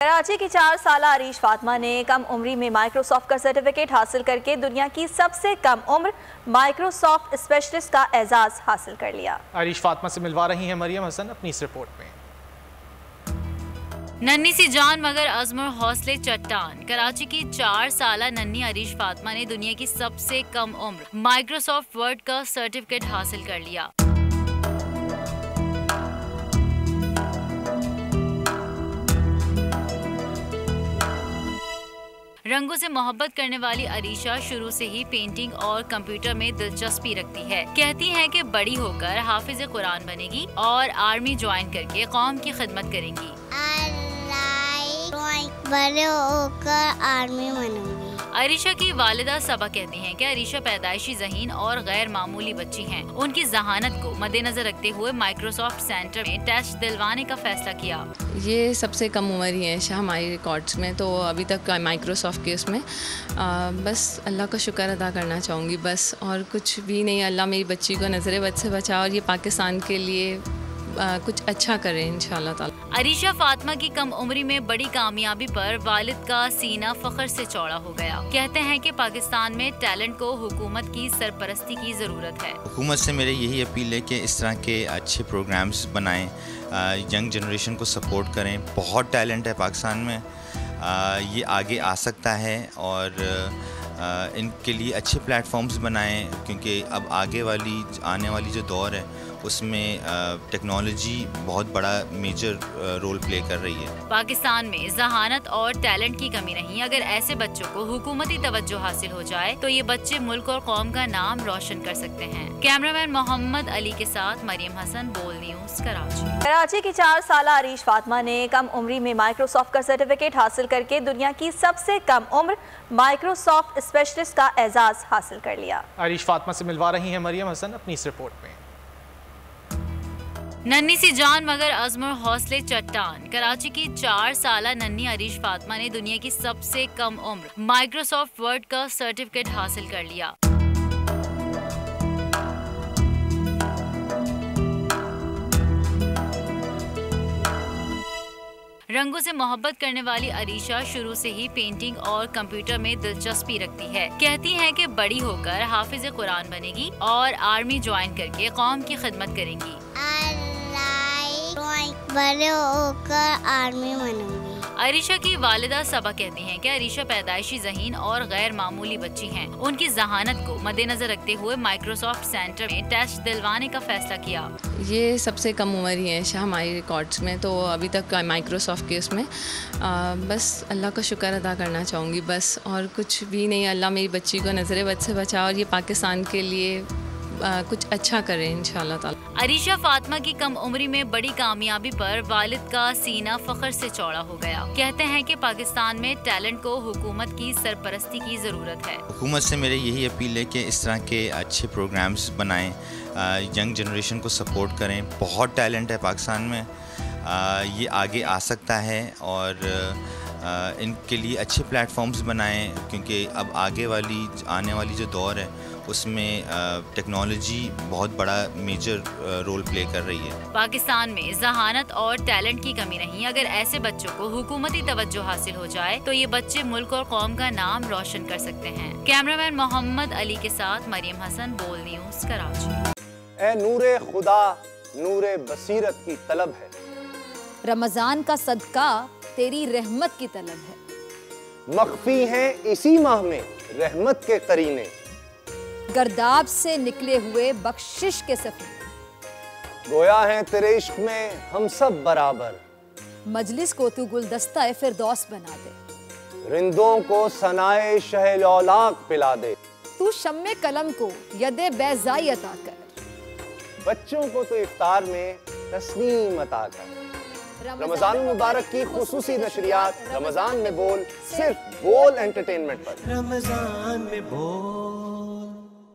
कराची की 4 साला अरीश फातिमा ने कम उम्री में माइक्रोसॉफ्ट का सर्टिफिकेट हासिल करके दुनिया की सबसे कम उम्र माइक्रोसॉफ्ट स्पेशलिस्ट का एजाज हासिल कर लिया। अरीश फातिमा से मिलवा रही हैं मरियम हसन अपनी इस रिपोर्ट में। नन्ही सी जान मगर अज़्म और हौसले चट्टान। कराची की 4 साला नन्ही अरीश फातिमा ने दुनिया की सबसे कम उम्र माइक्रोसॉफ्ट वर्ड का सर्टिफिकेट हासिल कर लिया। रंगों से मोहब्बत करने वाली अरीशा शुरू से ही पेंटिंग और कंप्यूटर में दिलचस्पी रखती है। कहती हैं कि बड़ी होकर हाफिज कुरान बनेगी और आर्मी ज्वाइन करके कौम की खिदमत करेंगी। बड़े होकर आर्मी बनूंगी। अरीशा की वालिदा सबा कहती हैं कि अरीशा पैदाइशी ज़हीन और गैर मामूली बच्ची हैं। उनकी जहानत को मद्देनजर रखते हुए माइक्रोसॉफ्ट सेंटर में टेस्ट दिलवाने का फैसला किया। ये सबसे कम उम्र ही है हमारी रिकॉर्ड्स में, तो अभी तक माइक्रोसॉफ्ट के उसमें बस अल्लाह का शुक्र अदा करना चाहूँगी बस, और कुछ भी नहीं। अल्लाह मेरी बच्ची को नज़र बद से बचा और ये पाकिस्तान के लिए कुछ अच्छा करें इंशाल्लाह ताला। अरीशा फातिमा की कम उम्री में बड़ी कामयाबी पर वालिद का सीना फख्र से चौड़ा हो गया। कहते हैं कि पाकिस्तान में टैलेंट को हुकूमत की सरपरस्ती की ज़रूरत है। हुकूमत से मेरी यही अपील है कि इस तरह के अच्छे प्रोग्राम्स बनाएं, यंग जनरेशन को सपोर्ट करें। बहुत टैलेंट है पाकिस्तान में, ये आगे आ सकता है और इनके लिए अच्छे प्लेटफॉर्म्स बनाएं, क्योंकि अब आने वाली जो दौर है उसमें टेक्नोलॉजी बहुत बड़ा मेजर रोल प्ले कर रही है। पाकिस्तान में जहानत और टैलेंट की कमी नहीं। अगर ऐसे बच्चों को हुकूमती तवज्जो हासिल हो जाए तो ये बच्चे मुल्क और कौम का नाम रोशन कर सकते हैं। कैमरामैन मोहम्मद अली के साथ मरियम हसन, बोल न्यूज़, कराची। कराची की 4 साला अरीश फातिमा ने कम उम्री में माइक्रोसॉफ्ट का सर्टिफिकेट हासिल करके दुनिया की सबसे कम उम्र माइक्रोसॉफ्ट स्पेशलिस्ट का एजाज हासिल कर लिया। अरीश फातिमा से मिलवा रही हैं मरियम हसन अपनी इस रिपोर्ट में। नन्ही सी जान मगर अज़्म और हौसले चट्टान। कराची की 4 साला नन्ही अरीश फातिमा ने दुनिया की सबसे कम उम्र माइक्रोसॉफ्ट वर्ड का सर्टिफिकेट हासिल कर लिया। रंगों से मोहब्बत करने वाली अरीशा शुरू से ही पेंटिंग और कंप्यूटर में दिलचस्पी रखती है। कहती हैं कि बड़ी होकर हाफिज कुरान बनेगी और आर्मी ज्वाइन करके कौम की खिदमत करेंगी। बड़े होकर आर्मी बनूंगी। अरीशा की वालिदा सबा कहती हैं कि अरीशा पैदाइशी ज़हीन और गैर मामूली बच्ची हैं। उनकी जहानत को मद्देनजर रखते हुए माइक्रोसॉफ्ट सेंटर में टेस्ट दिलवाने का फैसला किया। ये सबसे कम उम्र ही है हमारी रिकॉर्ड्स में, तो अभी तक माइक्रोसॉफ्ट के उसमें बस अल्लाह का शुक्र अदा करना चाहूँगी बस, और कुछ भी नहीं। अल्लाह मेरी बच्ची को नज़र बद से बचा और ये पाकिस्तान के लिए कुछ अच्छा करें इंशाल्लाह ताला। अरीशा फातिमा की कम उम्री में बड़ी कामयाबी पर वालिद का सीना फख्र से चौड़ा हो गया। कहते हैं कि पाकिस्तान में टैलेंट को हुकूमत की सरपरस्ती की ज़रूरत है। हुकूमत से मेरी यही अपील है कि इस तरह के अच्छे प्रोग्राम्स बनाएं, यंग जनरेशन को सपोर्ट करें। बहुत टैलेंट है पाकिस्तान में, ये आगे आ सकता है और इनके लिए अच्छे प्लेटफॉर्म्स बनाएं, क्योंकि अब आने वाली जो दौर है उसमें टेक्नोलॉजी बहुत बड़ा मेजर रोल प्ले कर रही है। पाकिस्तान में जहानत और टैलेंट की कमी नहीं। अगर ऐसे बच्चों को हुकूमती तवज्जो हासिल हो जाए तो ये बच्चे मुल्क और कौम का नाम रोशन कर सकते हैं। कैमरामैन मोहम्मद अली के साथ मरियम हसन, बोल न्यूज़, कराची। ए नूरे खुदा नूरे बसीरत की तलब है, रमजान का सदका तेरी रहमत की तलब है। मख्फी हैं इसी माह में रहमत के करीने, गर्दाब से निकले हुए बख्शिश के सफर। गोया है तेरे इश्क में हम सब बराबर, मजलिस को तू गुलदस्ता फिरदौस बना दे। रिंदों को सनाए शहलौलाक पिला दे, तू शम्मे कलम को यदे बैज़ाई अता कर। बच्चों को तो इफ्तार में तस्नीम अता कर। रमजान मुबारक की खुसूसी नशरियात रमजान में बोल, सिर्फ बोल एंटरटेनमेंट पर। रमजान में बोल।